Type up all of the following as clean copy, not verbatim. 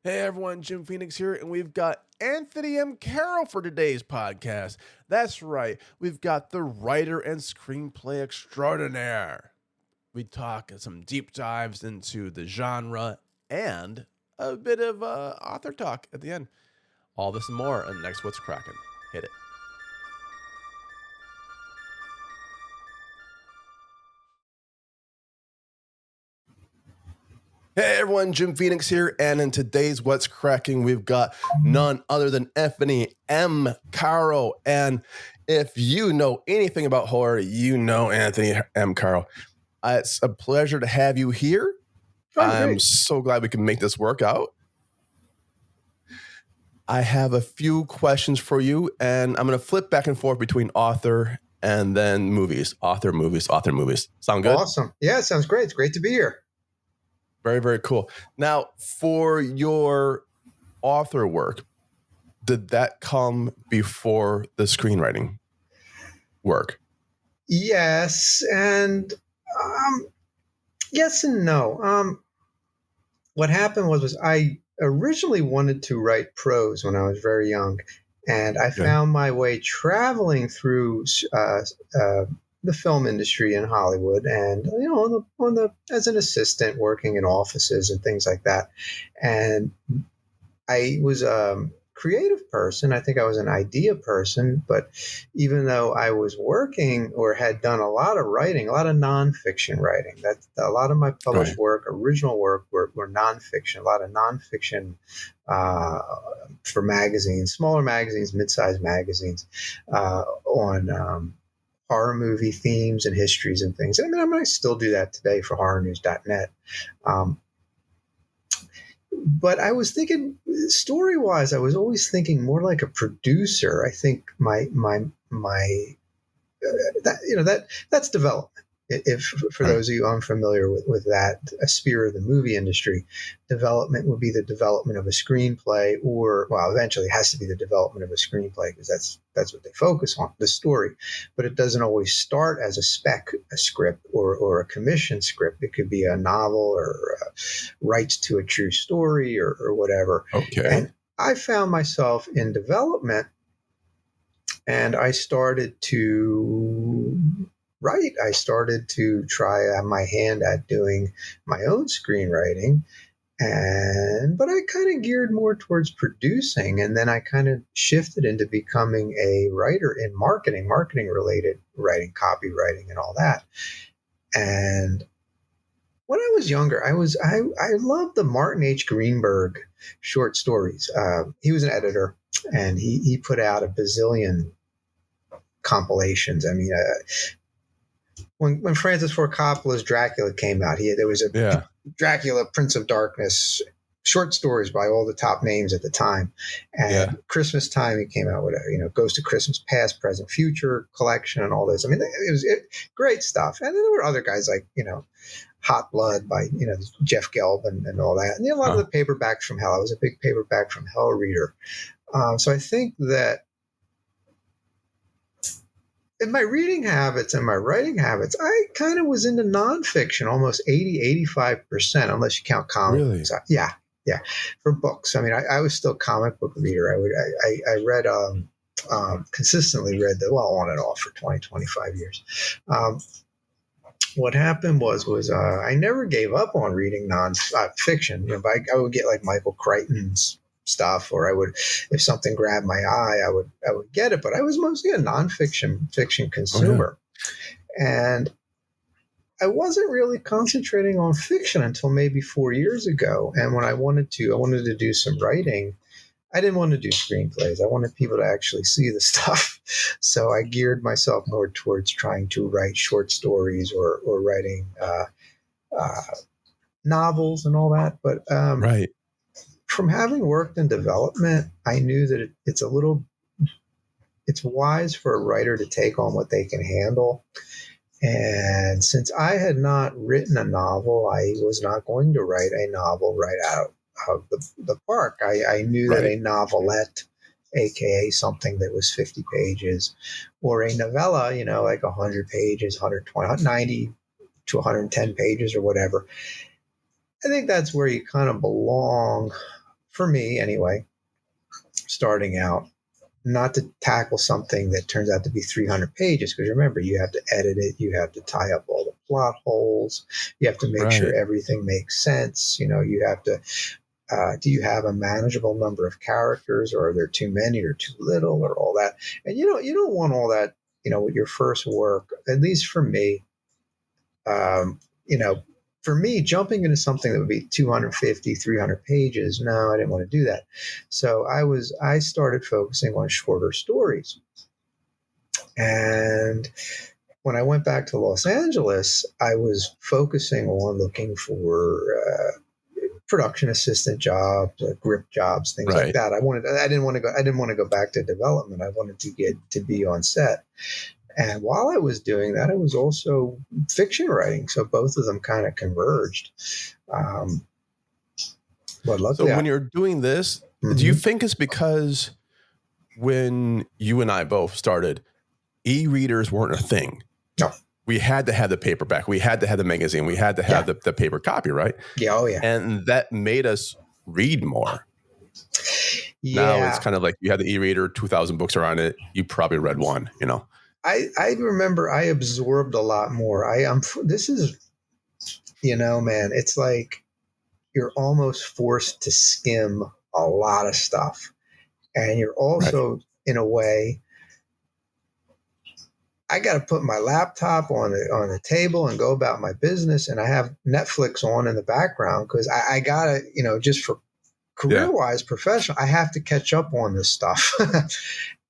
Hey everyone, Jim Phoenix here, and we've got Anthony M Carro for today's podcast. That's right, we've got the writer and screenplay extraordinaire. We talk some deep dives into the genre and a bit of author talk at the end. All this and more on next What's Kraken. Hit it. Hey everyone, Jim Phoenix here, and in today's What's Cracking, we've got none other than Anthony M Carro. And if you know anything about horror, you know Anthony M Carro. It's a pleasure to have you here. I'm so glad we can make this work out. I have a few questions for you, and I'm going to flip back and forth between author and then movies. Author, movies, author, movies. Sound good? Awesome. Yeah, it sounds great. It's great to be here. Very, very cool. Now, for your author work, did that come before the screenwriting work? Yes, and yes and no. What happened was I originally wanted to write prose when I was very young, and I found my way traveling through the film industry in Hollywood, and as an assistant working in offices and things like that. And I was a creative person. I think I was an idea person, but even though I was working or had done a lot of writing, a lot of nonfiction writing, that a lot of my published work, original work, were nonfiction. A lot of nonfiction for magazines, smaller magazines, mid-sized magazines, on horror movie themes and histories and things. I mean, I still do that today for horrornews.net. But I was thinking, story-wise, I was always thinking more like a producer. I think that's development. If for those of you unfamiliar with that sphere of the movie industry, development would be the development of a screenplay, or eventually it has to be the development of a screenplay because that's what they focus on, the story. But it doesn't always start as a script or a commission script. It could be a novel or rights to a true story or whatever. Okay. And I found myself in development, and I started to write. I started to try my hand at doing my own screenwriting, but I kind of geared more towards producing, and then I kind of shifted into becoming a writer in marketing related writing, copywriting, and all that. And when I was younger, I loved the Martin H. Greenberg short stories. He was an editor, and he put out a bazillion compilations. I mean, when Francis Ford Coppola's Dracula came out, there was a Dracula, Prince of Darkness, short stories by all the top names at the time. And Christmas time, he came out with Ghost of Christmas Past, Present, Future collection and all this. I mean, it was great stuff. And then there were other guys like, Hot Blood by, Jeff Gelb and all that. And a lot of the paperbacks from hell. I was a big paperback from hell reader. So I think that in my reading habits and my writing habits, I kind of was into nonfiction, almost 80-85%, unless you count comic books. Yeah. For books. I mean, I was still a comic book reader. I read, consistently read on and off for 20, 25 years. What happened was I never gave up on reading non-fiction. I would get like Michael Crichton's stuff, or if something grabbed my eye, I would get it. But I was mostly a fiction consumer. And I wasn't really concentrating on fiction until maybe 4 years ago. And when I wanted to do some writing, I didn't want to do screenplays. I wanted people to actually see the stuff. So I geared myself more towards trying to write short stories or writing novels and all that. But from having worked in development, I knew that it's wise for a writer to take on what they can handle. And since I had not written a novel, I was not going to write a novel right out of the park. I knew that a novelette, aka something that was 50 pages, or a novella, like 100 pages, 120, 90 to 110 pages or whatever. I think that's where you kind of belong for me anyway, starting out, not to tackle something that turns out to be 300 pages, because remember, you have to edit it, you have to tie up all the plot holes, you have to make sure Right. everything makes sense. You have to, do you have a manageable number of characters, or are there too many or too little, or all that? And you don't want all that, with your first work, at least for me. Um, you know, for me, jumping into something that would be 250, 300 pages, no, I didn't want to do that. So I started focusing on shorter stories. And when I went back to Los Angeles, I was focusing on looking for production assistant jobs, grip jobs, things like Right. that. I didn't want to go back to development. I wanted to get to be on set. And while I was doing that, I was also fiction writing. So both of them kind of converged. But luckily, So when you're doing this, do you think it's because when you and I both started, e-readers weren't a thing? No. We had to have the paperback. We had to have the magazine. We had to have the paper copy, right? Yeah. Oh, yeah. And that made us read more. Yeah. Now it's kind of like you have the e-reader, 2,000 books are on it. You probably read one, I remember I absorbed a lot more. This is, man, it's like you're almost forced to skim a lot of stuff. And you're also, in a way, I got to put my laptop on the table and go about my business. And I have Netflix on in the background because I got to, just for career-wise, professional, I have to catch up on this stuff.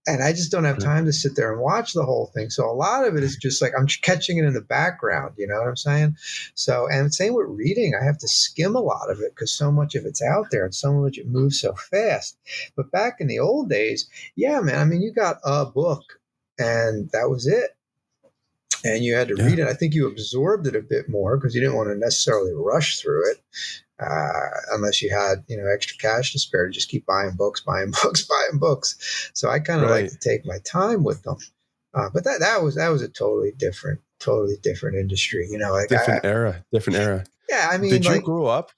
And I just don't have time to sit there and watch the whole thing. So a lot of it is just like I'm catching it in the background. You know what I'm saying? So, and same with reading. I have to skim a lot of it because so much of it's out there and so much it moves so fast. But back in the old days, yeah, man, I mean, you got a book and that was it. And you had to read it. I think you absorbed it a bit more because you didn't want to necessarily rush through it. Unless you had, extra cash to spare to just keep buying books. So I kind of like to take my time with them. But that was a totally different industry. different era. Yeah, I mean, did you grow up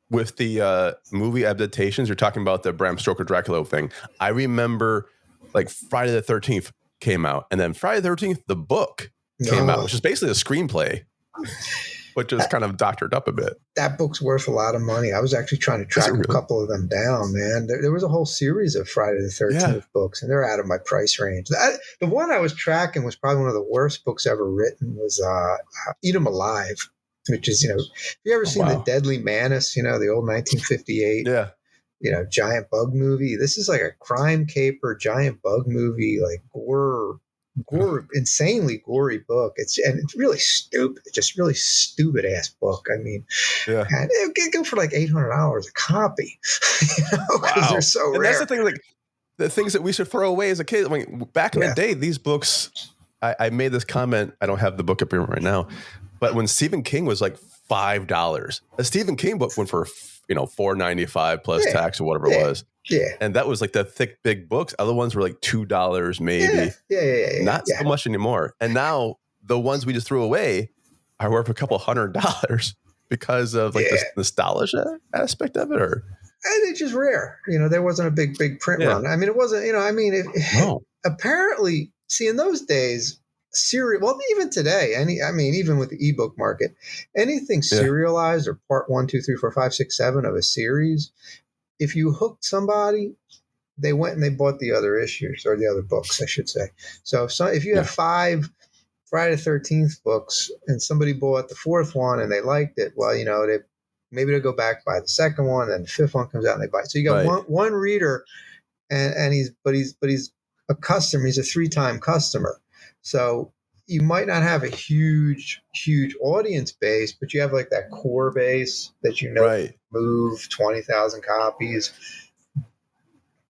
with the movie adaptations? You're talking about the Bram Stoker Dracula thing. I remember like Friday the 13th came out, and then Friday the 13th, the book came out, which is basically a screenplay. But just kind of doctored up a bit. That book's worth a lot of money. I was actually trying to track a couple of them down, man. There was a whole series of Friday the 13th books, and they're out of my price range. The one I was tracking was probably one of the worst books ever written was Eat 'Em Alive, which is, have you ever seen The Deadly Menace, the old 1958 giant bug movie? This is like a crime caper, giant bug movie, like gore, insanely gory book. It's really stupid, just really stupid ass book. I mean, and it could go for like $800 a copy, because they're so rare. And that's the thing, like the things that we should throw away as a kid. I mean, back in the day, these books, I made this comment. I don't have the book up here right now, but when Stephen King was like $5, a Stephen King book went for $4.95 plus tax or whatever it was. Yeah. And that was like the thick, big books. Other ones were like $2 maybe. Not so much anymore. And now the ones we just threw away are worth a couple $100 because of like the nostalgia aspect of it, or and it's just rare. There wasn't a big print run. I mean, it wasn't, apparently, see, in those days, even today, even with the ebook market, anything serialized or part 1, 2, 3, 4, 5, 6, 7 of a series, if you hooked somebody, they went and they bought the other issues, or the other books, I should say. So if you have 5 Friday the 13th books and somebody bought the 4th one and they liked it, well, maybe they'll go back buy the 2nd one, and the 5th one comes out and they buy it. So you got one reader, and he's a customer. He's a 3-time customer. So you might not have a huge audience base, but you have like that core base that move 20,000 copies,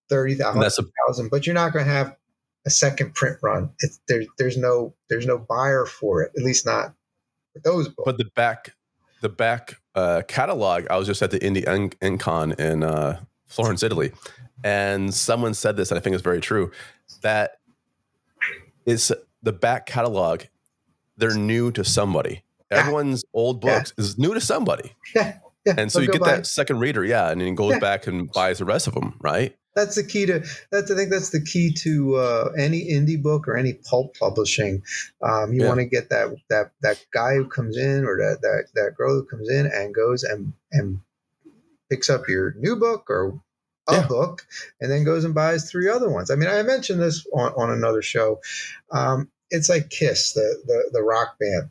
30,000, but you're not going to have a second print run. There's no buyer for it, at least not for those books. But the back catalog. I was just at the Indie Incon in Florence, Italy, and someone said this, and I think it's very true, that it's the back catalog. They're new to somebody. Everyone's old books is new to somebody. Yeah, And so they'll you go get buy. that second reader, and then he goes Yeah. back and buys the rest of them, right? That's the key to I think that's the key to any indie book or any pulp publishing. You want to get that guy who comes in, or that girl who comes in and goes and picks up your new book or a book, and then goes and buys 3 other ones. I mean, I mentioned this on another show. It's like Kiss, the rock band.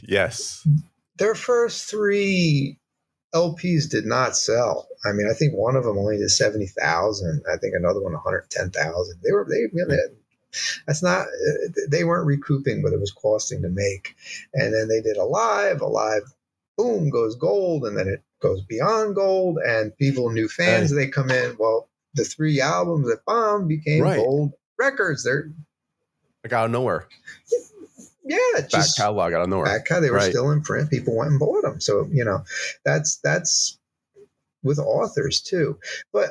Yes. Their first 3 LPs did not sell. I mean, I think one of them only did 70,000. I think another one 110,000. That's not. They weren't recouping what it was costing to make. And then they did a live, boom, goes gold, and then it goes beyond gold, and people, new fans, they come in. Well, the 3 albums that bombed became gold records. They're like out of nowhere. Yeah, back just catalog out of nowhere. They were still in print. People went and bought them. So that's with authors too. But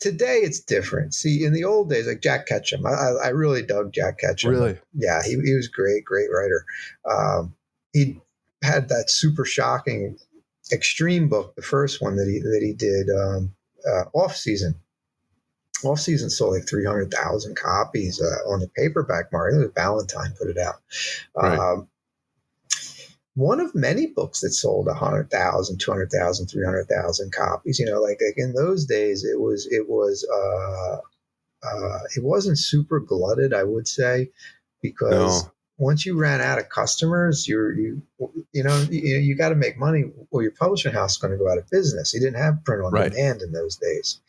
today it's different. See, in the old days, like Jack Ketchum, I really dug Jack Ketchum. Really? Yeah, he was great writer. He had that super shocking extreme book, the first one that he did, Off Season. Off Season sold like 300,000 copies on the paperback market. It was Ballantine put it out. One of many books that sold 100,000, 200,000, 300,000 copies. Like in those days, it wasn't super glutted, I would say, because once you ran out of customers, you got to make money, or your publishing house is going to go out of business. You didn't have print on demand in those days,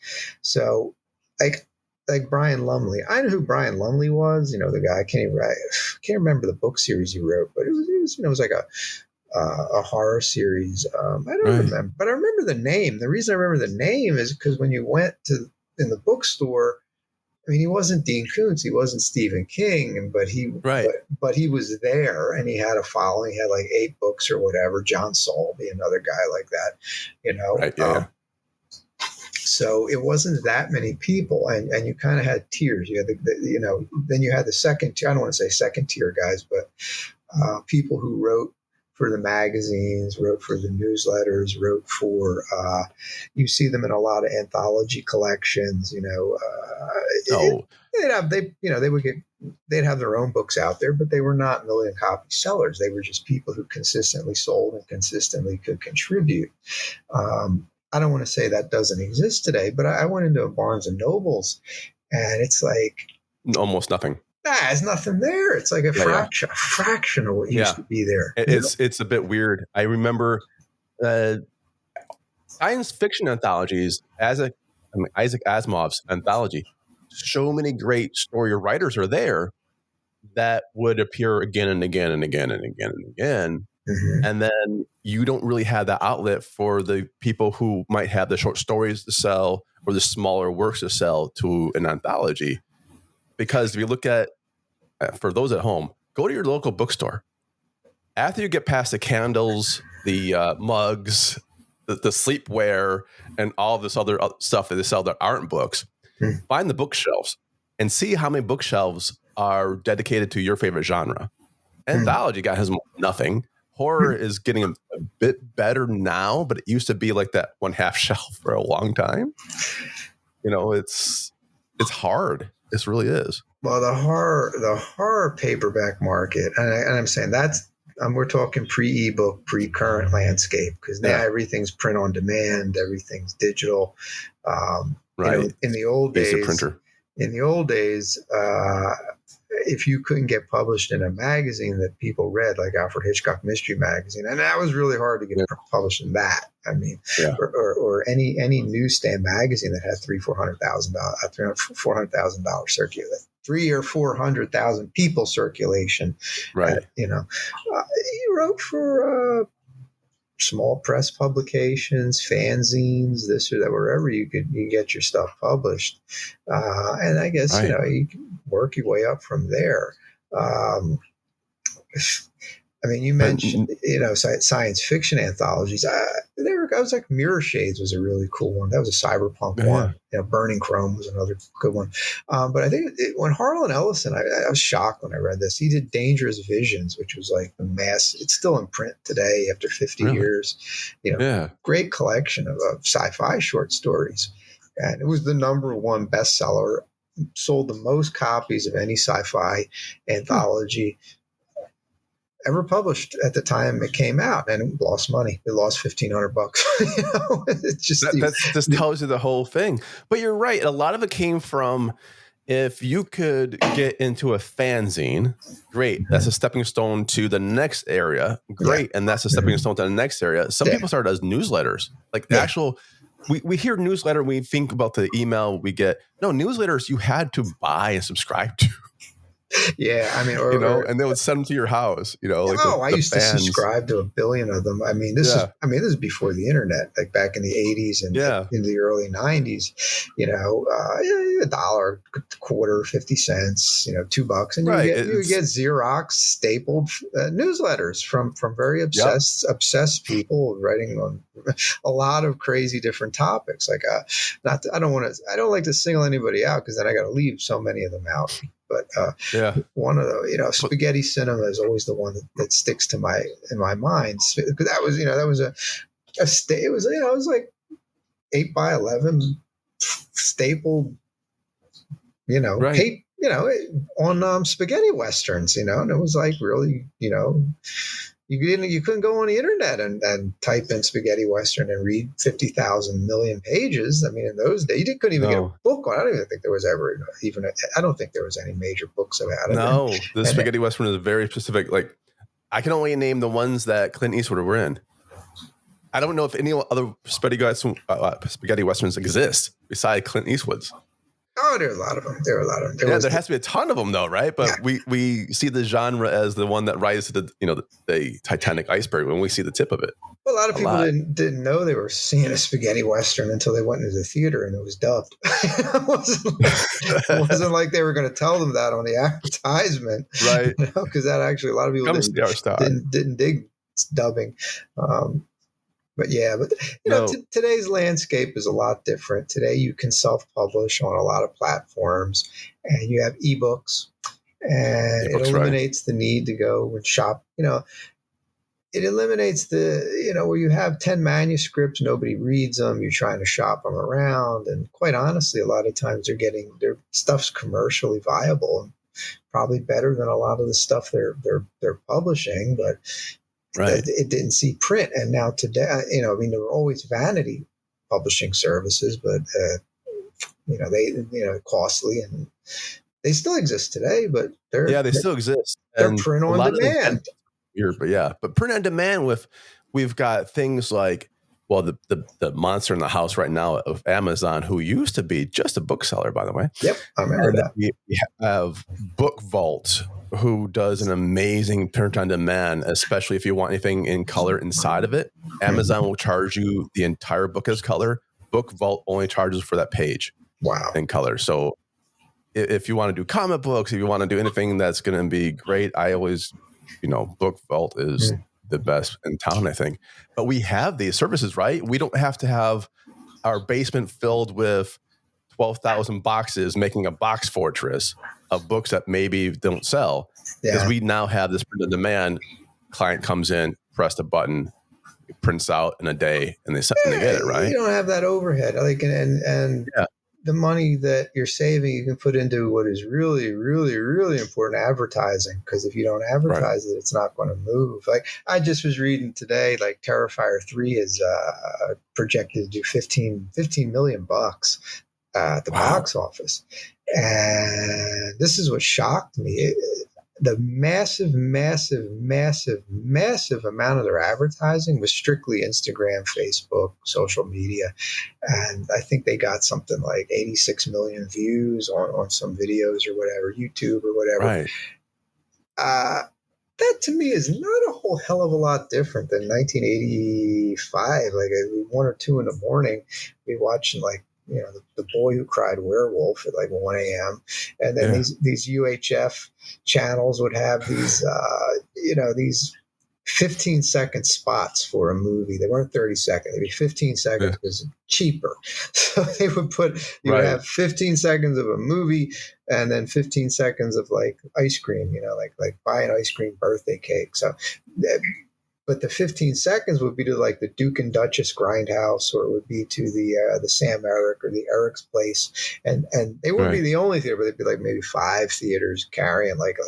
so like Brian Lumley. I know who Brian Lumley was. The guy. I can't remember the book series he wrote, but it was like a horror series. I don't remember, but I remember the name. The reason I remember the name is because when you went in the bookstore, I mean, he wasn't Dean Koontz, he wasn't Stephen King, but he was there, and he had a following. He had like 8 books or whatever. John Salby, another guy like that. So it wasn't that many people, and you kind of had tiers. You had then you had the second tier. I don't want to say second tier guys, but people who wrote for the magazines, wrote for the newsletters, wrote for. You see them in a lot of anthology collections. They'd have their own books out there, but they were not million copy sellers. They were just people who consistently sold and consistently could contribute. I don't want to say that doesn't exist today, but I went into a Barnes and Nobles, and it's like almost nothing. There's nothing there. It's like a fraction of what used to be there. It's a bit weird. I remember science fiction anthologies, Isaac Asimov's anthology. So many great story writers are there that would appear again and again and again and again and again. Mm-hmm. And then you don't really have the outlet for the people who might have the short stories to sell or the smaller works to sell to an anthology. Because if you look at, for those at home, go to your local bookstore. After you get past the candles, the mugs, the sleepwear, and all this other stuff that they sell that aren't books, find the bookshelves and see how many bookshelves are dedicated to your favorite genre. Anthology guy has nothing. Horror is getting a bit better now, but it used to be like that one half shelf for a long time. It's hard. This really is. Well, the horror paperback market, and I'm saying we're talking pre-ebook, pre-current landscape, because now everything's print on demand, everything's digital. In the old days, printer. In the old days, if you couldn't get published in a magazine that people read, like Alfred Hitchcock Mystery Magazine, and that was really hard to get published in that. I mean, or any newsstand magazine that had $400,000 circulation, 300,000 or 400,000 people circulation. Right. He wrote for small press publications, fanzines, this or that, wherever you get your stuff published. And I guess, you can work your way up from there. I mean, you mentioned, science fiction anthologies. I was like Mirror Shades was a really cool one. That was a cyberpunk Yeah. one. Burning Chrome was another good one. But I think when Harlan Ellison, I was shocked when I read this. He did Dangerous Visions, which was like the mass. It's still in print today after 50 Really? years. Yeah. Great collection of sci-fi short stories. And it was the #1 bestseller, sold the most copies of any sci-fi anthology ever published at the time it came out, and it lost money. It lost $1,500. It's just that just tells you the whole thing. But you're right. A lot of it came from, if you could get into a fanzine, great. That's a stepping stone to the next area. Great. And that's a stepping stone to the next area. Some people started as newsletters, like the actual. We hear newsletter, we think about the email we get. No, newsletters you had to buy and subscribe to. Yeah, I mean, and they would send them to your house. Like I used to subscribe to a billion of them. I mean, this is before the internet, like back in the 80s and in the early 90s. $1, quarter, 50 cents, $2, and you would get Xerox stapled newsletters from very obsessed people writing on a lot of crazy different topics. Like, I don't like to single anybody out, because then I got to leave so many of them out. But one of the, Spaghetti Cinema is always the one that sticks in my mind, because that was it was like 8x11 stapled, tape, on spaghetti westerns, and it was like really, you couldn't go on the internet and type in spaghetti western and read 50,000 million pages. I mean, in those days, you couldn't even get a book on. I don't even think there was ever I don't think there was any major books about it. No, the spaghetti western is very specific. Like, I can only name the ones that Clint Eastwood were in. I don't know if any other spaghetti westerns exist beside Clint Eastwood's. Oh, there are a lot of them. There has to be a ton of them, though, right? But we see the genre as the one that rises to the Titanic iceberg when we see the tip of it. Well, a lot of people didn't know they were seeing a spaghetti western until they went into the theater and it was dubbed. It wasn't like they were going to tell them that on the advertisement, right? Because that actually a lot of people didn't dig dubbing. But today's landscape is a lot different. Today you can self-publish on a lot of platforms, and you have ebooks, and it eliminates the need to go and shop. It eliminates where you have 10 manuscripts, nobody reads them, you're trying to shop them around, and quite honestly, a lot of times their stuff's commercially viable and probably better than a lot of the stuff they're publishing, but it didn't see print. And now today, there were always vanity publishing services, but they costly, and they still exist today. But they still exist. They're print on demand. But print on demand we've got things like, well, the monster in the house right now of Amazon, who used to be just a bookseller, by the way. Yep, I remember that. We have Book Vault, who does an amazing print on demand, especially if you want anything in color inside of it. Amazon will charge you the entire book as color. Book Vault only charges for that page in color. So if you want to do comic books, if you want to do anything that's going to be great, I always, Book Vault is the best in town, I think. But we have these services, right? We don't have to have our basement filled with 12,000 boxes making a box fortress of books that maybe don't sell, because we now have this print on demand. Client comes in, press the button, it prints out in a day, and they get it, right? You don't have that overhead, and the money that you're saving, you can put into what is really, really, really important: advertising. Because if you don't advertise it, it's not going to move. Like, I just was reading today, like Terrifier 3 is projected to do $15 million at the box office. And this is what shocked me. The massive amount of their advertising was strictly Instagram, Facebook, social media. And I think they got something like 86 million views on some videos or whatever, YouTube or whatever. Right. That to me is not a whole hell of a lot different than 1985. Like, at 1 or 2 in the morning, we watching the Boy Who Cried Werewolf at like 1 a.m. And then these UHF channels would have these 15-second spots for a movie. They weren't 30 seconds. They'd be 15 seconds because cheaper. So they would you would have 15 seconds of a movie and then 15 seconds of like ice cream, like buy an ice cream birthday cake. So, but the 15 seconds would be to like the Duke and Duchess Grindhouse, or it would be to the Sam Eric or the Eric's Place, and they wouldn't be the only theater, but they'd be like maybe 5 theaters carrying like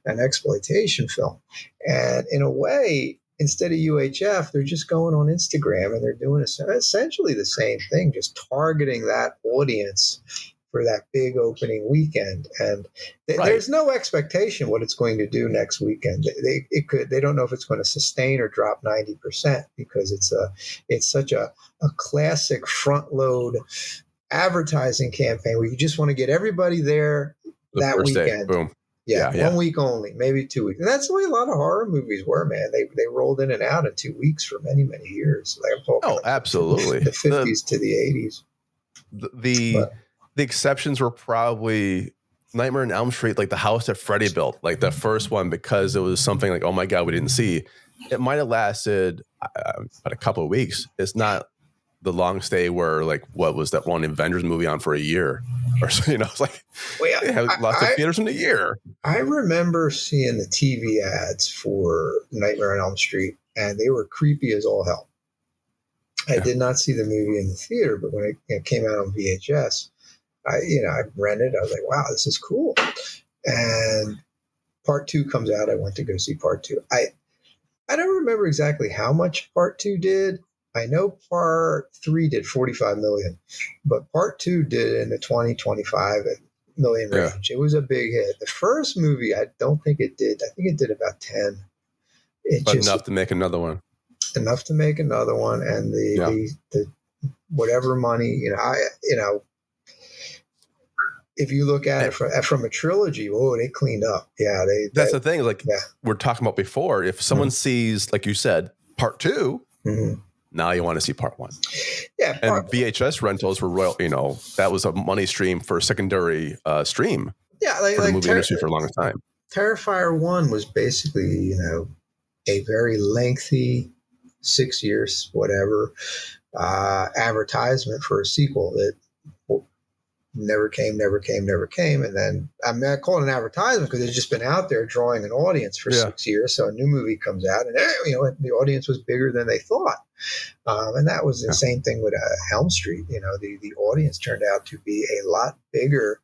an exploitation film. And in a way, instead of UHF, they're just going on Instagram and they're doing essentially the same thing, just targeting that audience for that big opening weekend. And there's no expectation what it's going to do next weekend. They don't know if it's going to sustain or drop 90% because it's such a classic front load advertising campaign where you just want to get everybody there that weekend. Day. Boom. Yeah, 1 week only, maybe 2 weeks. And that's the way a lot of horror movies were, man. They rolled in and out in 2 weeks for many, many years. Like I'm talking absolutely. The 50s to the 80s. The exceptions were probably Nightmare on Elm Street, like the house that Freddy built, like the first one, because it was something like, oh my God, we didn't see. It might have lasted about a couple of weeks. It's not the long stay where, like, what was that one Avengers movie on for a year or so, it's like they had lots of theaters in a year. I remember seeing the TV ads for Nightmare on Elm Street, and they were creepy as all hell. I did not see the movie in the theater, but when it came out on VHS, I rented. I was like, wow, this is cool. And part 2 comes out. I went to go see part 2. I don't remember exactly how much part 2 did. I know part 3 did 45 million, but part 2 did in the 20, 25 million range. It was a big hit. The first movie, I don't think it did. I think it did about 10. But enough to make another one. Enough to make another one. And the whatever money, if you look at it from a trilogy, they cleaned up. Yeah, that's the thing. Like we're talking about before, if someone sees, like you said, part 2, now you want to see part 1. Yeah, and VHS rentals were royal. That was a money stream for a secondary stream. Yeah, for the movie industry for a long time. Terrifier 1 was basically, a very lengthy 6 years, whatever, advertisement for a sequel that never came. And then, I call it an advertisement because it's just been out there drawing an audience for 6 years. So a new movie comes out and, the audience was bigger than they thought. And that was the same thing with Elm Street. The audience turned out to be a lot bigger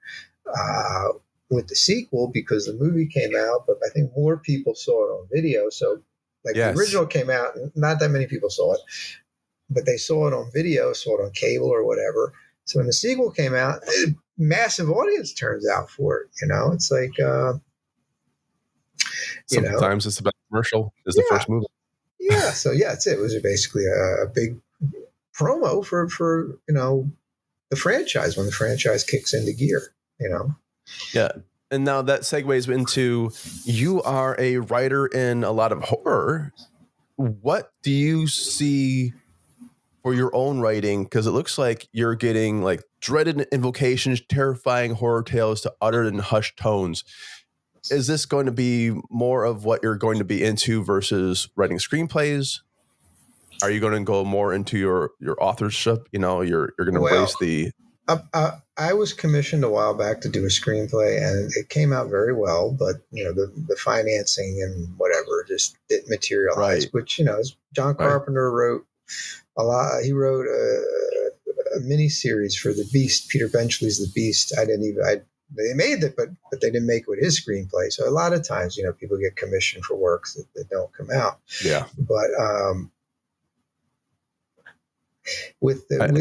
with the sequel because the movie came out, but I think more people saw it on video. So the original came out, not that many people saw it, but they saw it on video, saw it on cable or whatever. So when the sequel came out, massive audience turns out for it. It's like, sometimes it's about commercial is the first movie. Yeah. So that's it. It was basically a big promo for the franchise when the franchise kicks into gear. Yeah. And now that segues into, you are a writer in a lot of horror. What do you see for your own writing? Because it looks like you're getting like dreaded invocations, terrifying horror tales to uttered and hushed tones. Is this going to be more of what you're going to be into versus writing screenplays? Are you going to go more into your authorship? You're going to embrace the... I was commissioned a while back to do a screenplay, and it came out very well, but the financing and whatever just didn't materialize. Right. Which John Carpenter wrote a lot. He wrote a mini series for The Beast, Peter Benchley's The Beast. They made it, but they didn't make it with his screenplay. So a lot of times, people get commissioned for works that don't come out. Yeah. But with a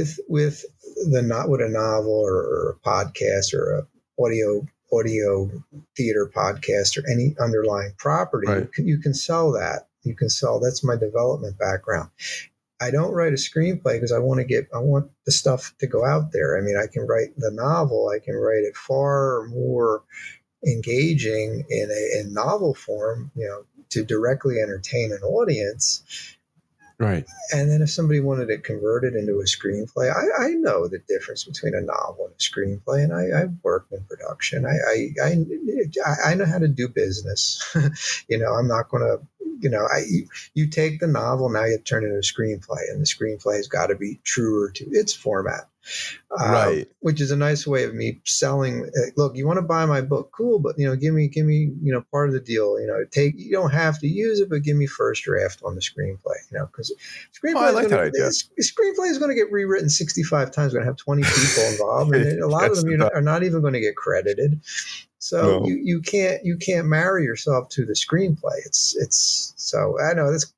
novel or a podcast or a audio theater podcast or any underlying property, you can sell that. That's my development background. I don't write a screenplay because I want the stuff to go out there. I mean, I can write the novel. I can write it far more engaging in novel form, to directly entertain an audience. Right. And then if somebody wanted it converted into a screenplay, I know the difference between a novel and a screenplay, and I've worked in production. I know how to do business. I'm not going to you take the novel, now you have to turn it into a screenplay, and the screenplay has got to be truer to its format. Right. Which is a nice way of me selling. Look, you want to buy my book, cool, but give me, part of the deal. You don't have to use it, but give me first draft on the screenplay. Because I like that idea. Screenplay is going to get rewritten 65 times. We're going to have 20 people involved, and a lot of them are not even going to get credited. So you can't marry yourself to the screenplay. It's so I know that's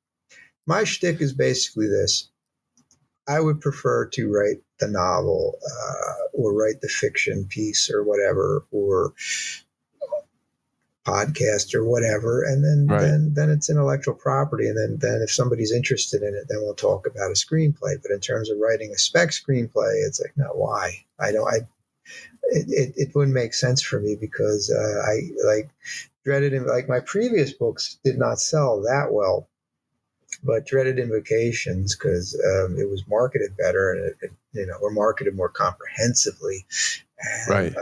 my shtick is basically this. I would prefer to write the novel or write the fiction piece or whatever, or podcast or whatever, and then it's intellectual property, and then if somebody's interested in it, then we'll talk about a screenplay. But in terms of writing a spec screenplay, it's like, no, why? It wouldn't make sense for me, because I dreaded, like my previous books did not sell that well. But dreaded Invocations, because it was marketed better, and or marketed more comprehensively, and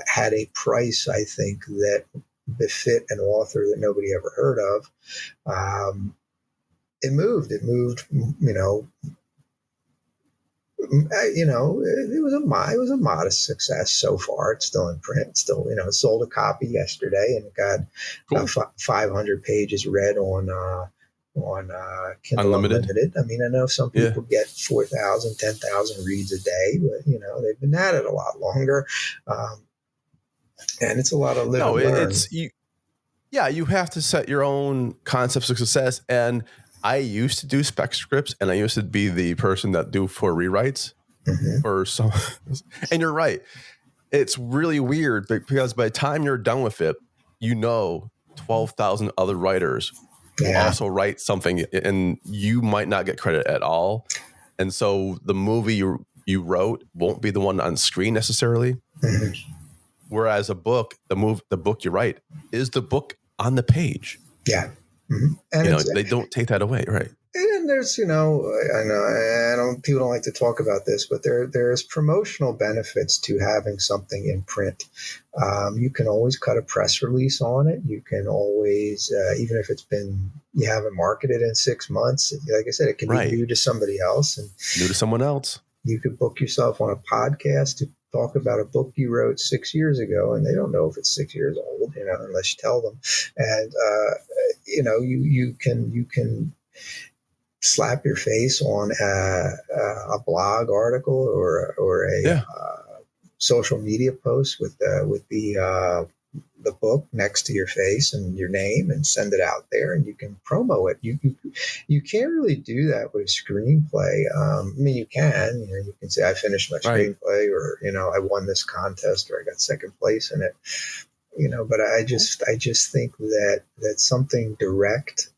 had a price, I think, that befit an author that nobody ever heard of. It moved. It was a modest success so far. It's still in print. It's still, it sold a copy yesterday, and it got about 500 pages read on Kindle Unlimited. I mean, I know some people get 4,000, 10,000 reads a day, but they've been at it a lot longer, and it's a lot of live and learn. You have to set your own concepts of success. And I used to do spec scripts, and I used to be the person that do for rewrites for some. And you're right, it's really weird because by the time you're done with it, 12,000 other writers also write something, and you might not get credit at all. And so the movie you wrote won't be the one on screen necessarily. Whereas a book, the book you write is the book on the page. Yeah. And they don't take that away. Right. And there's, I know people don't like to talk about this, but there's promotional benefits to having something in print. You can always cut a press release on it. You can always, even if you haven't marketed in 6 months, like I said, it can be new to somebody else and new to someone else. You could book yourself on a podcast to talk about a book you wrote 6 years ago, and they don't know if it's 6 years old, unless you tell them. And you can slap your face on a blog article or a social media post with the book next to your face and your name, and send it out there, and you can promo it. You can't really do that with a screenplay. I mean, you can. You can say I finished my screenplay, or I won this contest, or I got second place in it. But I just think that something direct,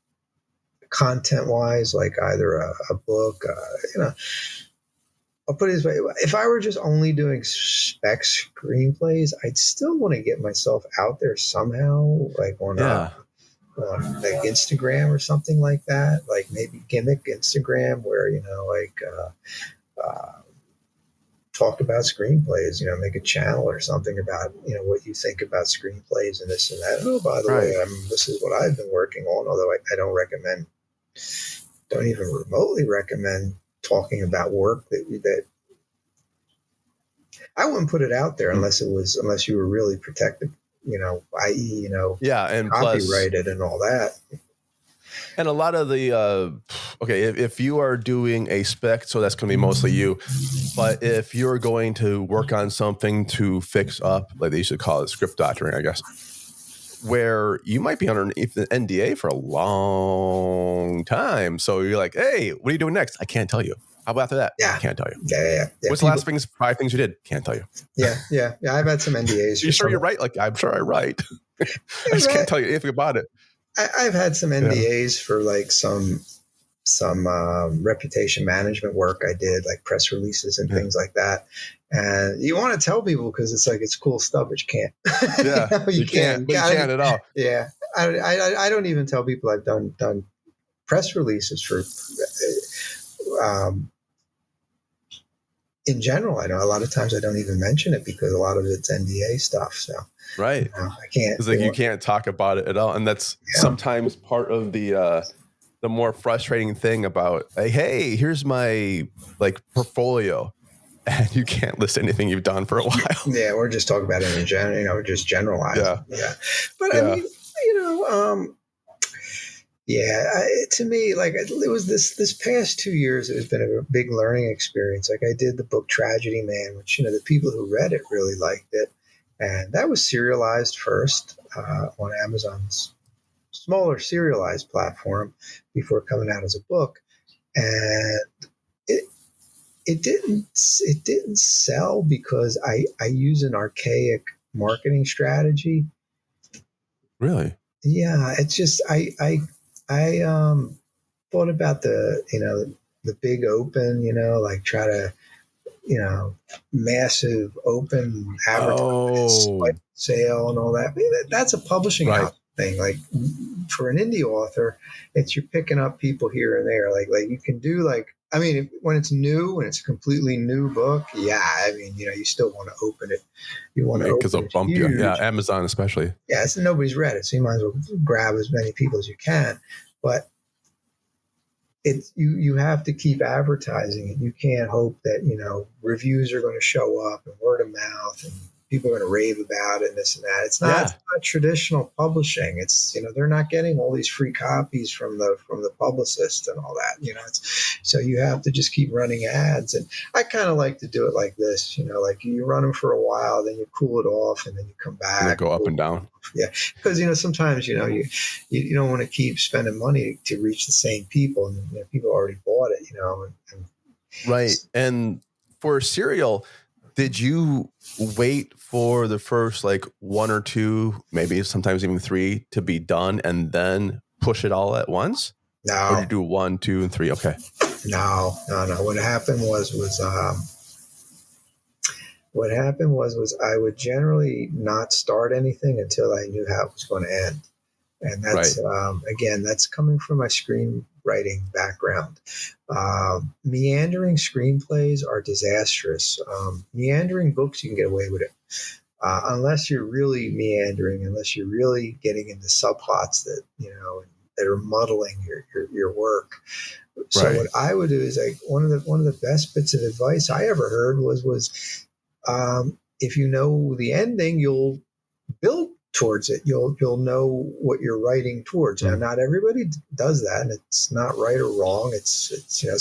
content wise, like either a book, I'll put it this way: if I were just only doing spec screenplays, I'd still want to get myself out there somehow, like on like Instagram or something like that, like maybe gimmick Instagram, where talk about screenplays, make a channel or something about what you think about screenplays and this and that. Oh, by the way, this is what I've been working on, although I don't even remotely recommend talking about work that I wouldn't put it out there unless you were really protected, i.e., and copyrighted and all that. And a lot of the if you are doing a spec, so that's going to be mostly you. But if you're going to work on something to fix up, like they used to call it script doctoring, I guess, where you might be underneath the NDA for a long time. So you're like, hey, what are you doing next? I can't tell you. How about after that? Yeah. I can't tell you. Yeah. What's the last 5 things you did? Can't tell you. Yeah. I've had some NDAs. You sure you're right? Like, I'm sure I write. I just can't tell you anything about it. I've had some NDAs for like some reputation management work I did, like press releases and things like that. And you want to tell people because it's like it's cool stuff, but you can't. Yeah, you can't. You can't at all. Yeah, I don't even tell people I've done press releases for. in general, I know a lot of times I don't even mention it because a lot of it's NDA stuff. So Right. I can't. It's like you can't talk about it at all. And that's sometimes part of the more frustrating thing about, like, hey, here's my like portfolio. And you can't list anything you've done for a while. Yeah, we're just talking about it in general, just generalizing. Yeah. But I mean, to me, like it was this past 2 years, it has been a big learning experience. Like I did the book Tragedy Man, which, the people who read it really liked it. And that was serialized first on Amazon's smaller serialized platform before coming out as a book. And it didn't sell because I use an archaic marketing strategy. Really? Yeah, it's just I thought about the big open, like try to massive open advertising sale and all that. I mean, that's a publishing house thing. Like for an indie author, you're picking up people here and there. Like you can do when it's new and it's a completely new book. Yeah, I mean, you still want to open it. You want to open it because they'll bump you. Yeah, Amazon especially. Yeah, so nobody's read it, so you might as well grab as many people as you can. But you have to keep advertising it. You can't hope that reviews are going to show up and word of mouth and people are going to rave about it and this and that. It's not traditional publishing. It's they're not getting all these free copies from the publicist and all that. So you have to just keep running ads. And I kind of like to do it like this. Like you run them for a while, then you cool it off, and then you come back. And they go up and down. Yeah, because sometimes you don't want to keep spending money to reach the same people, and people already bought it. Right. And for serial, did you wait for the first like 1 or 2, maybe sometimes even 3 to be done and then push it all at once? No. Or did you do 1, 2, and 3? Okay. No. What happened was I would generally not start anything until I knew how it was going to end. And that's, again, that's coming from my screenwriting background. Meandering screenplays are disastrous. Meandering books, you can get away with it. Unless you're really meandering, unless you're really getting into subplots that, that are muddling your work. So what I would do is one of the best bits of advice I ever heard was if you know the ending, you'll build towards it. You'll know what you're writing towards. Now, not everybody does that, and it's not right or wrong. It's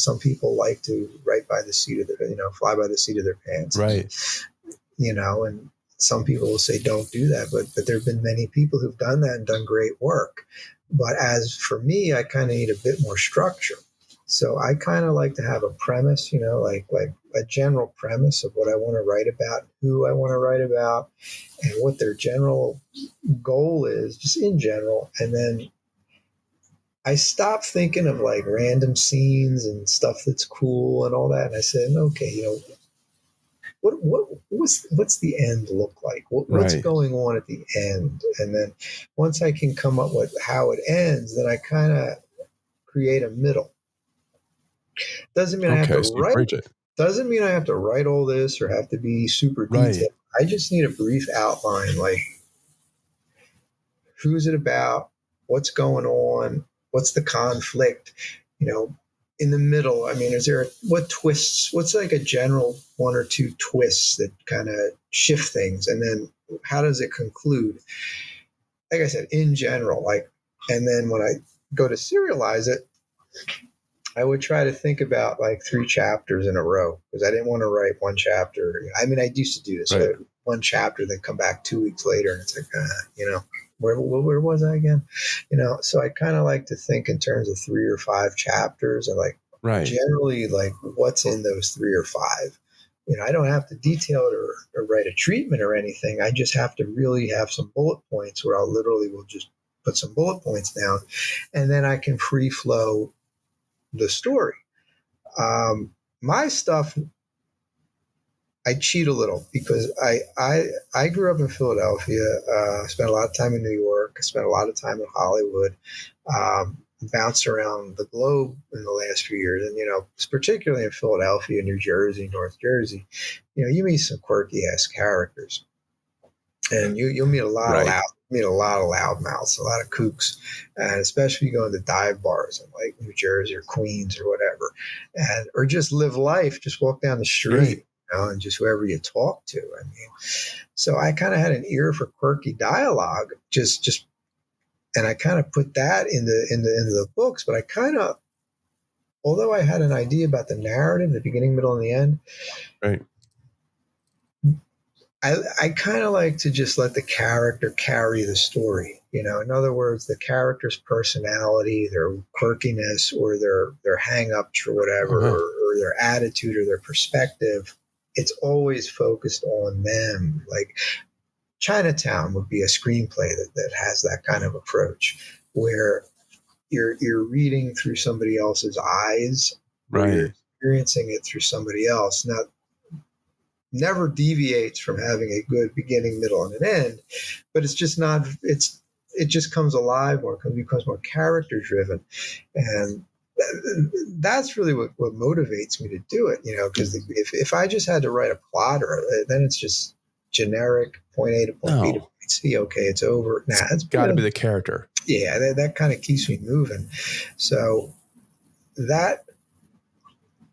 some people like to write by the seat of their fly by the seat of their pants. Right. And some people will say don't do that, but there have been many people who've done that and done great work. But as for me, I kind of need a bit more structure. So I kind of like to have a premise, like a general premise of what I want to write about, who I want to write about, and what their general goal is, just in general. And then I stopped thinking of like random scenes and stuff that's cool and all that. And I said, okay, what's the end look like? What's going on at the end? And then once I can come up with how it ends, then I kind of create a middle. Doesn't mean I have to write it. Doesn't mean I have to write all this or have to be super detailed. I just need a brief outline, like who's it about, what's going on, what's the conflict, in the middle. I mean, what twists, what's like a general 1 or 2 twists that kind of shift things, and then how does it conclude? Like I said, in general, and then when I go to serialize it, I would try to think about like 3 chapters in a row, because I didn't want to write 1 chapter. I mean, I used to do this, right. 1 chapter, then come back 2 weeks later, and it's like, where was I again? So I kind of like to think in terms of 3 or 5 chapters, and generally like what's in those 3 or 5. I don't have to detail it or write a treatment or anything. I just have to really have some bullet points where will just put some bullet points down, and then I can free flow the story. My stuff, I cheat a little because I grew up in Philadelphia. Spent a lot of time in New York. I spent a lot of time in Hollywood. bounced around the globe in the last few years, and particularly in Philadelphia, New Jersey, North Jersey, you meet some quirky ass characters, and you'll meet a lot of Right. loudmouths, a lot of kooks, and especially if you go into dive bars in like New Jersey or Queens or whatever, and or just live life, just walk down the street. Right. And just whoever you talk to. I mean, so I kind of had an ear for quirky dialogue, and I kind of put that into the books. But I kind of, although I had an idea about the narrative, the beginning, middle, and the end, Right. I kind of like to just let the character carry the story. In other words, the character's personality, their quirkiness, or their hang-ups, or whatever, or their attitude, or their perspective. It's always focused on them. Like Chinatown would be a screenplay that has that kind of approach, where you're reading through somebody else's eyes, Right. You're experiencing it through somebody else. Now, never deviates from having a good beginning, middle, and an end, but it's just not. It just comes alive more, becomes more character driven, and that's really what motivates me to do it. Because if I just had to write a plotter, then it's just generic point A to point B to point C. Okay, it's over. Nah, it's got to be the character. Yeah, that kind of keeps me moving. So that,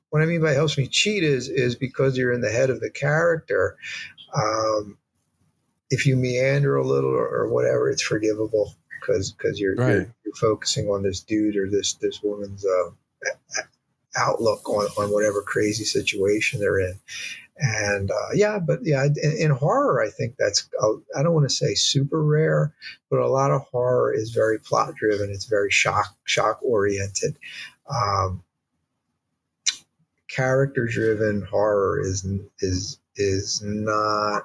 what I mean by helps me cheat is because you're in the head of the character. If you meander a little or whatever, it's forgivable because you're focusing on this dude or this woman's outlook on whatever crazy situation they're in. And in horror, I think that's, I don't want to say super rare, but a lot of horror is very plot driven. It's very shock oriented. Character driven horror is not.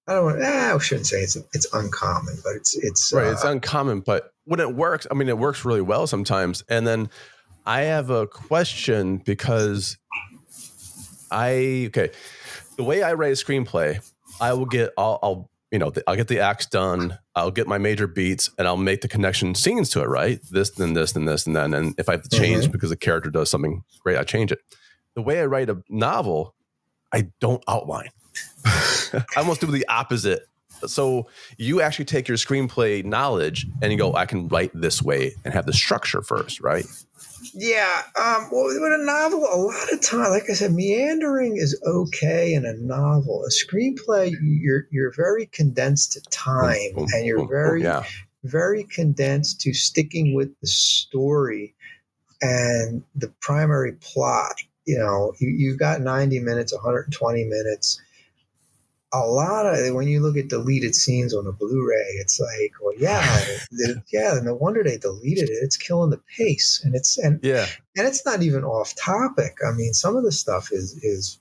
I shouldn't say it's uncommon, but it's right. It's uncommon, but when it works, I mean, it works really well sometimes. And then I have a question because the way I write a screenplay, I'll get the acts done. I'll get my major beats and I'll make the connection scenes to it. Right. This, then this, then this, and then, and if I have to change because the character does something great, I change it. The way I write a novel, I don't outline. I almost do the opposite. So you actually take your screenplay knowledge and you go, I can write this way and have the structure first, right? Yeah. Well, with a novel, a lot of time, like I said, meandering is okay in a novel. A screenplay, you're very condensed to time, and you're very condensed to sticking with the story and the primary plot. You've got 90 minutes, 120 minutes. A lot of, when you look at deleted scenes on a Blu-ray, it's like, well, no wonder they deleted it. It's killing the pace, and it's not even off topic. I mean, some of the stuff is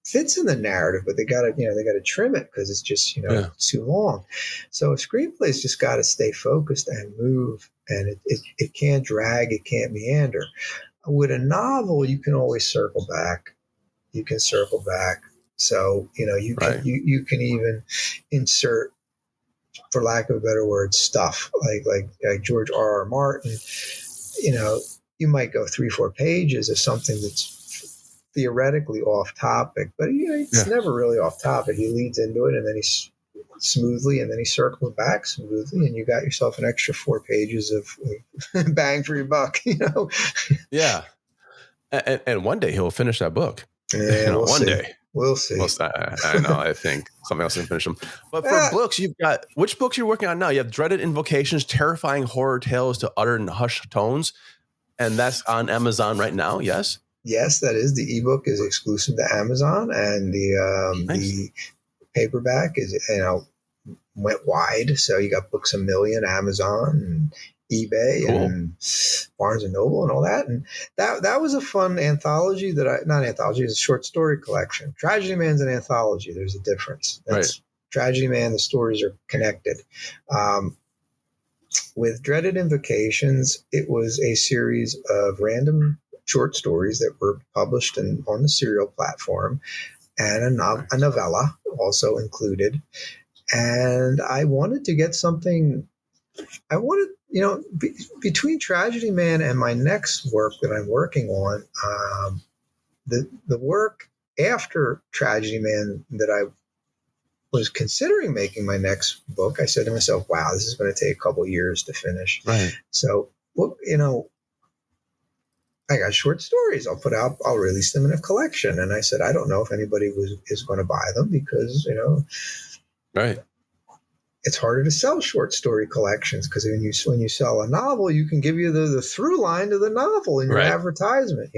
fits in the narrative, but they got to trim it because it's just too long. So a screenplay's just got to stay focused and move, and it can't drag, it can't meander. With a novel, you can always circle back. So, you can even insert, for lack of a better word, stuff like George R.R. Martin. You might go 3-4 pages of something that's theoretically off topic, but it's never really off topic. He leads into it and then he's smoothly, and then he circles back smoothly, and you got yourself an extra 4 pages of bang for your buck. Yeah. And one day he'll finish that book. Yeah, one day. We'll see. I know. I think something else can finish them. But for books, you've got, which books you're working on now? You have Dreaded Invocations, Terrifying Horror Tales to Utter and Hushed Tones. And that's on Amazon right now, yes? Yes, that is. The ebook is exclusive to Amazon, and the paperback is, went wide. So you got Books A Million, Amazon, and eBay, and Barnes and Noble, and all that. And that was a fun anthology not anthology, it's a short story collection. Tragedy Man's an anthology. There's a difference. That's Tragedy Man, the stories are connected. With Dreaded Invocations, it was a series of random short stories that were published on the Serial platform, and a novella also included. And I wanted to get something. I wanted, between Tragedy Man and my next work that I'm working on, the work after Tragedy Man that I was considering making my next book, I said to myself, wow, this is going to take a couple years to finish. Right. So, well, I got short stories. I'll release them in a collection. And I said, I don't know if anybody is going to buy them because, right. It's harder to sell short story collections because when you sell a novel, you can give you the through line to the novel in your advertisement,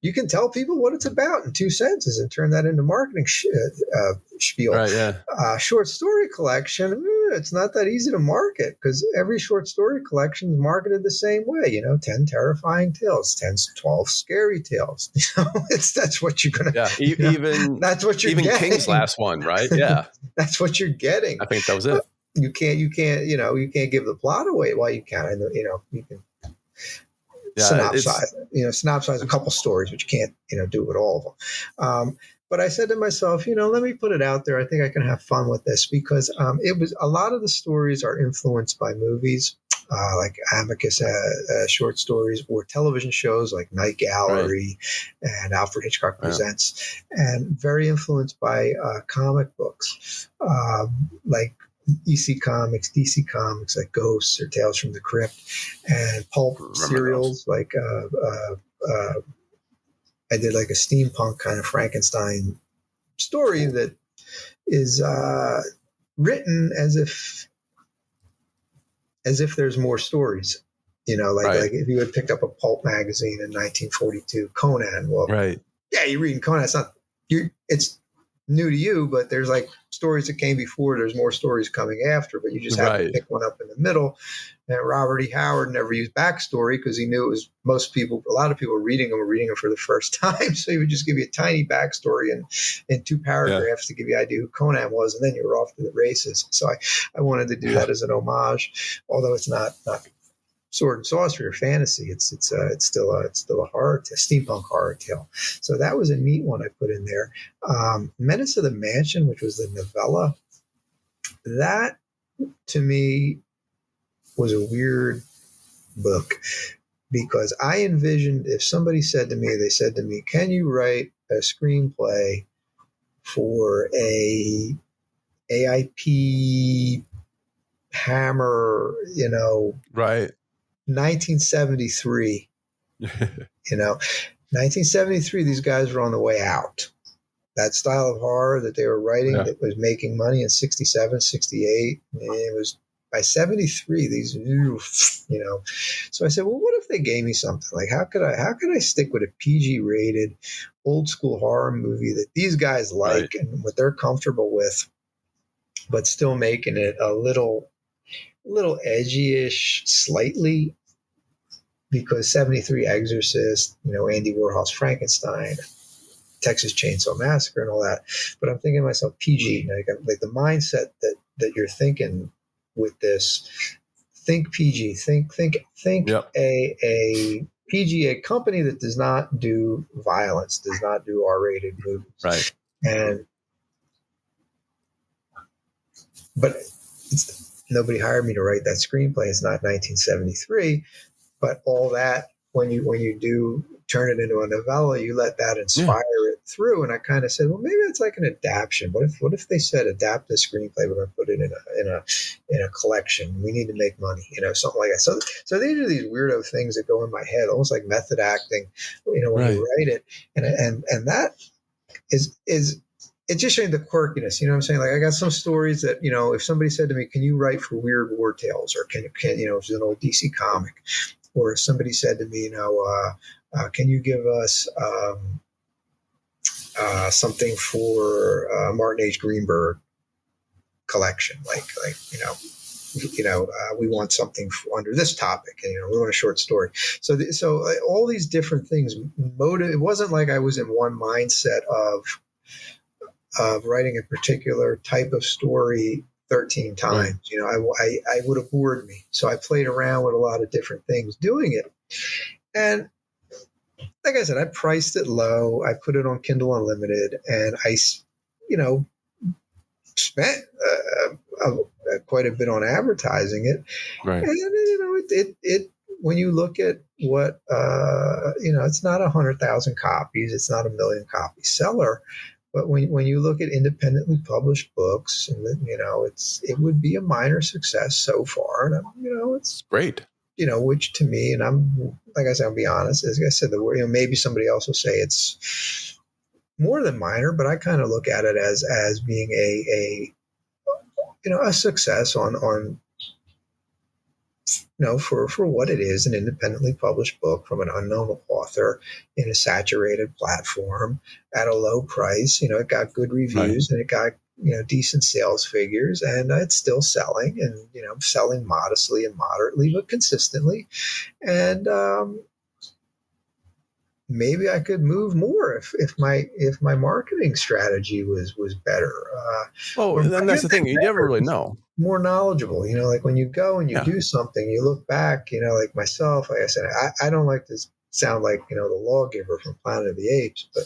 you can tell people what it's about in 2 sentences and turn that into marketing spiel. Right, yeah. Short story collection, it's not that easy to market because every short story collection is marketed the same way. 10 terrifying tales, 10, 12 scary tales. That's what you're going to. Yeah, even that's what you're even getting. King's last one, right? Yeah, that's what you're getting. I think that was it. You can't give the plot away. Well, you can. You can. Synopsize a couple stories, but you can't, do it with all of them. But I said to myself, let me put it out there. I think I can have fun with this because it was a lot of the stories are influenced by movies, like Amicus short stories, or television shows like Night Gallery and Alfred Hitchcock Presents, and very influenced by comic books, like EC Comics, DC Comics, like Ghosts or Tales from the Crypt, and pulp serials like I did like a steampunk kind of Frankenstein story that is written as if there's more stories. Like if you had picked up a pulp magazine in 1942, Conan. Well, yeah, you're reading Conan. It's new to you, but there's like stories that came before. There's more stories coming after, but you just have to pick one up in the middle. And Robert E. Howard never used backstory because he knew it was a lot of people were reading them for the first time. So he would just give you a tiny backstory in 2 paragraphs to give you an idea who Conan was, and then you were off to the races. So I wanted to do that as an homage, although it's not sword and sorcery or fantasy. It's still a steampunk horror tale. So that was a neat one I put in there. Menace of the Mansion, which was the novella, that to me was a weird book because I envisioned if somebody said to me, can you write a screenplay for a AIP Hammer, 1973, 1973, these guys were on the way out. That style of horror that they were writing that was making money in 67, 68, it was by 73, these, so I said, well, what if they gave me something like, how could I stick with a PG rated old school horror movie that these guys like and what they're comfortable with, but still making it a little edgy-ish slightly, because 73 Exorcist, Andy Warhol's Frankenstein, Texas Chainsaw Massacre and all that. But I'm thinking to myself, PG, like the mindset that you're thinking with this, think PG, think a PG, a company that does not do violence, does not do R-rated movies. Right. But nobody hired me to write that screenplay. It's not 1973, but all that, when you do turn it into a novella, you let that inspire it through. And I kind of said, well, maybe it's like an adaptation. What if they said adapt the screenplay? We're going to put it in a collection. We need to make money, something like that. So these are these weirdo things that go in my head, almost like method acting, when you write it, and that is it's just showing the quirkiness. You know what I'm saying? Like I got some stories that, if somebody said to me, can you write for Weird War Tales, or can it's an old DC comic, or if somebody said to me, can you give us something for Martin H. Greenberg collection, we want something under this topic, and we want a short story. So all these different things it wasn't like I was in one mindset of writing a particular type of story 13 times. I would have bored me. So I played around with a lot of different things doing it. And like I said, I priced it low. I put it on Kindle Unlimited, and I, spent quite a bit on advertising it. Right. And it when you look at what it's not 100,000 copies, it's not a million copy seller, but when you look at independently published books, and it would be a minor success so far, and it's great. Which to me, and I'm like I said, I'll be honest, as I said, the word, maybe somebody else will say it's more than minor, but I kind of look at it as being a success on for what it is, an independently published book from an unknown author in a saturated platform at a low price. It got good reviews, and it got decent sales figures, and it's still selling, and selling modestly and moderately, but consistently. And maybe I could move more if my marketing strategy was better. And that's the thing. You never really know. More knowledgeable, like when you go and you do something, you look back, like myself, like I said, I don't like to sound like, the lawgiver from Planet of the Apes, but,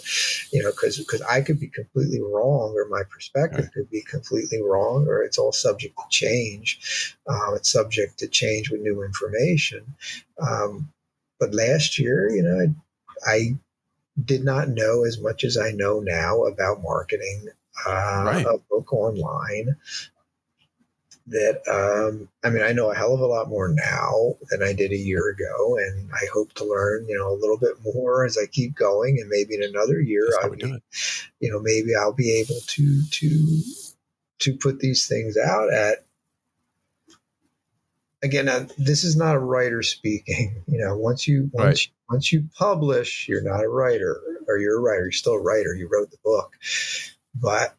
because I could be completely wrong, or my perspective could be completely wrong, or it's all subject to change. It's subject to change with new information. But last year, I did not know as much as I know now about marketing a book online. That I know a hell of a lot more now than I did a year ago, and I hope to learn a little bit more as I keep going, and maybe in another year maybe I'll be able to put these things out at. Again, now, this is not a writer speaking. Once you publish, you're not a writer, or you're a writer. You're still a writer. You wrote the book, but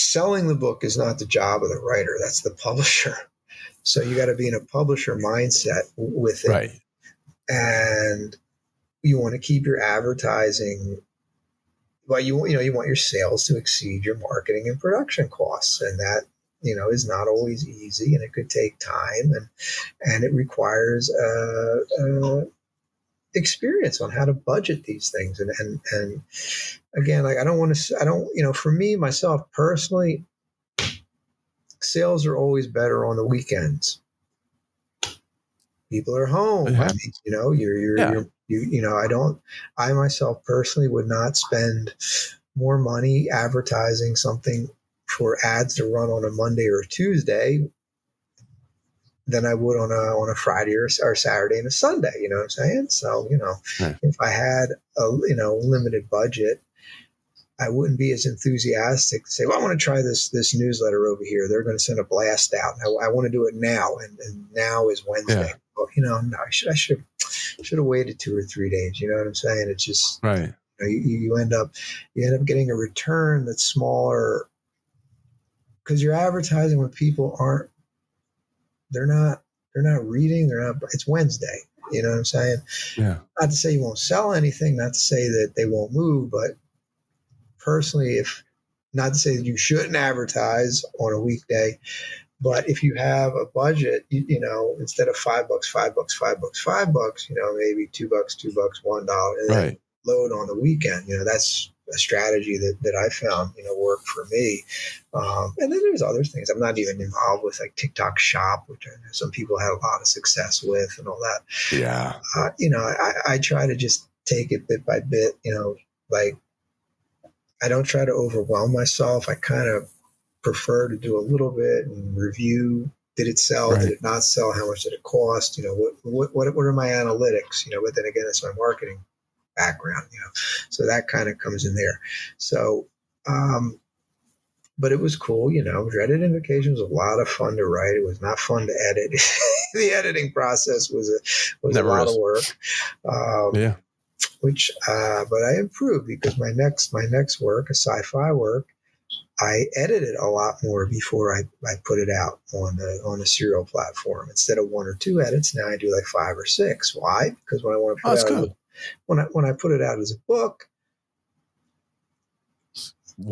selling the book is not the job of the writer. That's the publisher. So you got to be in a publisher mindset with it. Right. And you want to keep your advertising. Well, you want your sales to exceed your marketing and production costs. And that, is not always easy, and it could take time, and it requires experience on how to budget these things. And again, like for me, myself personally, sales are always better on the weekends. People are home. I myself personally would not spend more money advertising something for ads to run on a Monday or a Tuesday than I would on a Friday or Saturday and a Sunday. You know what I'm saying? So, if I had a, limited budget, I wouldn't be as enthusiastic to say, well, I want to try this newsletter over here. They're going to send a blast out. I want to do it now. And now is Wednesday. Yeah. Well, no, I should have waited 2 or 3 days. You know what I'm saying? It's just, you end up getting a return that's smaller, because you're advertising when people they're not reading. It's Wednesday. You know what I'm saying? Yeah. Not to say you won't sell anything, not to say that they won't move, but personally, not to say that you shouldn't advertise on a weekday, but if you have a budget, instead of $5, maybe $2, $1, and then load on the weekend. That's a strategy that I found, worked for me. And then there's other things. I'm not even involved with, like TikTok Shop, which I know some people had a lot of success with and all that. Yeah. I try to just take it bit by bit, like I don't try to overwhelm myself. I kind of prefer to do a little bit and review. Did it sell? Did it not sell? How much did it cost? What are my analytics? But then again, it's my marketing background, so that kind of comes in there. So, but it was cool, Dreaded Invocations was a lot of fun to write. It was not fun to edit. The editing process was a lot of work. But I improved, because my next work, a sci-fi work, I edited a lot more before I put it out on a serial platform. Instead of 1 or 2 edits, now I do like 5 or 6. Why? Because when I want to put it out, when I put it out as a book,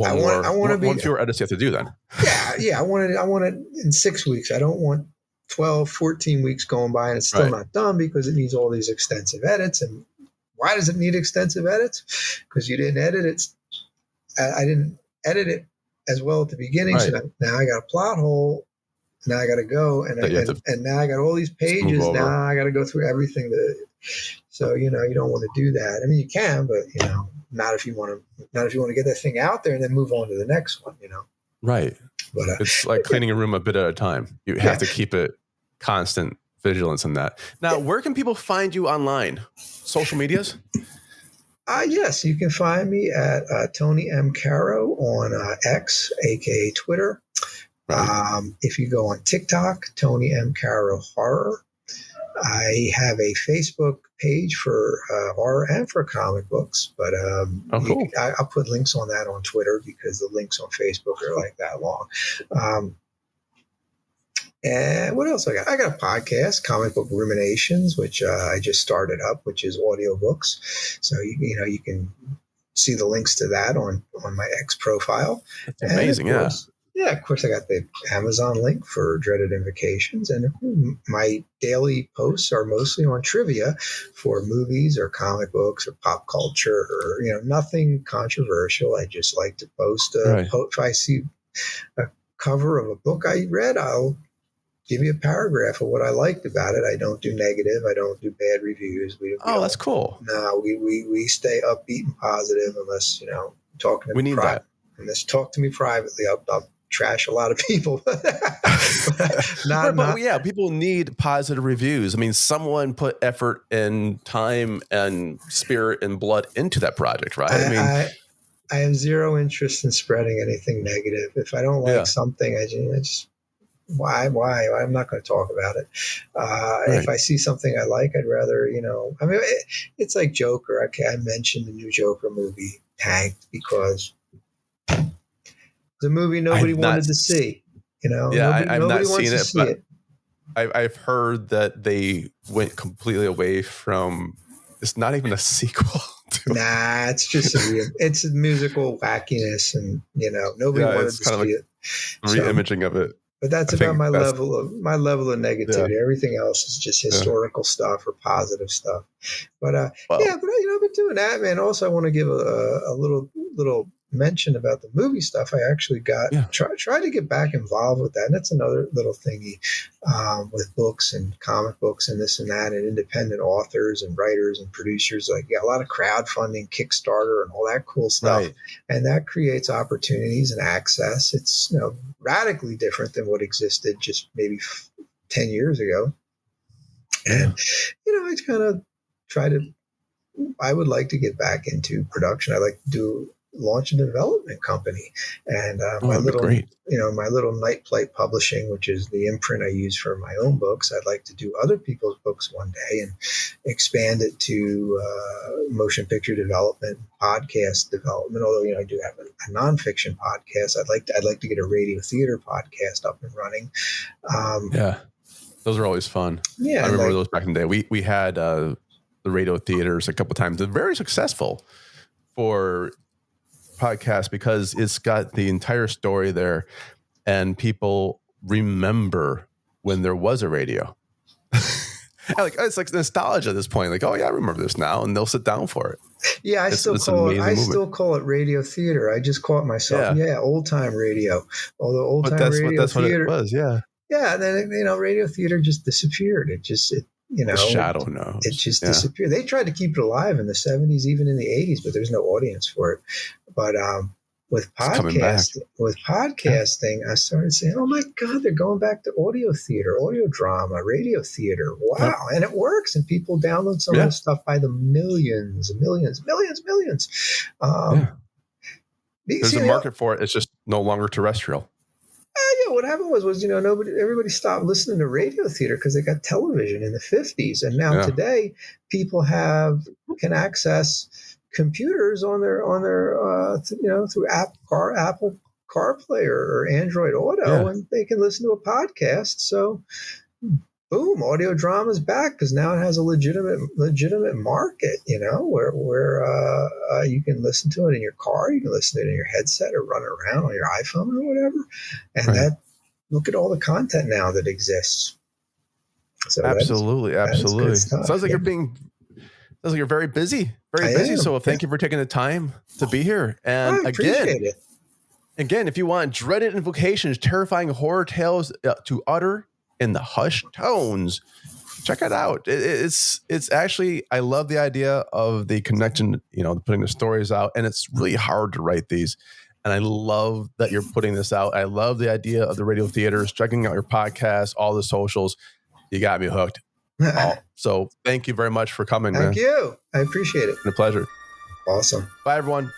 I want to be one fewer edits you have to do then. Yeah. I want it in 6 weeks. I don't want 12, 14 weeks going by and it's still not done, because it needs all these extensive edits. And why does it need extensive edits? Because you didn't edit it. I didn't edit it as well at the beginning. Right. So now I got a plot hole. Now I got to go, and now I got all these pages. Now I got to go through everything. So you don't want to do that. I mean, you can, but not if you want to get that thing out there and then move on to the next one. Right. But it's like cleaning a room a bit at a time. You have to keep it constant vigilance on that. Now, where can people find you online? Social medias? Yes, you can find me at Tony M Carro on X, aka Twitter. Right. If you go on TikTok, Tony M Carro Horror. I have a Facebook page for horror and for comic books, but cool. I'll put links on that on Twitter because the links on Facebook are like that long. And what else I got? I got a podcast, Comic Book Ruminations, which I just started up, which is audiobooks. So you can see the links to that on my X profile. That's amazing, Yeah, of course, I got the Amazon link for Dreaded Invocations, and my daily posts are mostly on trivia for movies or comic books or pop culture or nothing controversial. I just like to post. If I see a cover of a book I read, I'll give you a paragraph of what I liked about it. I don't do negative. I don't do bad reviews. That's cool. No, we stay upbeat and positive unless talking to me. We need that. Unless talk to me privately, I'll trash a lot of people. People need positive reviews. I mean, someone put effort and time and spirit and blood into that project, right? I have zero interest in spreading anything negative. If I don't like something, I just why? I'm not going to talk about it. If I see something I like, I'd rather, I mean, it's like Joker. Okay, I mentioned the new Joker movie tanked because the movie nobody wanted to see, I've not seen it, but I've heard that they went completely away from. It's not even a sequel. Nah, it's just it's a musical wackiness, and nobody wanted to see it. Re-imaging of it. But that's about my level of negativity. Yeah. Everything else is just historical stuff or positive stuff. But I've been doing that, man. Also, I want to give a little mention about the movie stuff. I actually try to get back involved with that. And that's another little thingy with books and comic books and this and that, and independent authors and writers and producers. Like, a lot of crowdfunding, Kickstarter, and all that cool stuff. Right. And that creates opportunities and access. It's radically different than what existed just maybe 10 years ago. And I kind of I would like to get back into production. I like to launch a development company, and my little Night Plate Publishing, which is the imprint I use for my own books. I'd like to do other people's books one day and expand it to motion picture development, podcast development. Although I do have a nonfiction podcast. I'd like to get a radio theater podcast up and running. Those are always fun. Yeah, I remember those back in the day. We had the radio theaters a couple of times. They're very successful for podcast because it's got the entire story there, and people remember when there was a radio. It's like nostalgia at this point. Like, oh yeah, I remember this now, and they'll sit down for it. Yeah, I still call it radio theater. I just call it myself. Yeah, old time radio. Although old time radio that's theater, what it was. Yeah. Yeah, and then radio theater just disappeared. It just the shadow knows. It just disappeared. They tried to keep it alive in the 70s, even in the 80s, but there's no audience for it. But with podcasting, I started saying, "Oh my God, they're going back to audio theater, audio drama, radio theater. Wow!" And it works, and people download some of this stuff by the millions. There's a market for it. It's just no longer terrestrial. What happened was everybody stopped listening to radio theater because they got television in the 50s, and now today people can access computers on their through Apple CarPlay or Android Auto, and they can listen to a podcast. So, boom, audio drama is back because now it has a legitimate market. Where you can listen to it in your car, you can listen to it in your headset, or run around on your iPhone or whatever. And look at all the content now that exists. So absolutely. Sounds like you're very busy, So thank you for taking the time to be here. And I appreciate it. Again, if you want dreaded invocations, terrifying horror tales to utter in the hushed tones, check it out. It's actually, I love the idea of the connection, putting the stories out, and it's really hard to write these. And I love that you're putting this out. I love the idea of the radio theaters, checking out your podcast, all the socials. You got me hooked. So thank you very much for coming, man. Thank you. I appreciate it. It's been a pleasure. Awesome. Bye, everyone.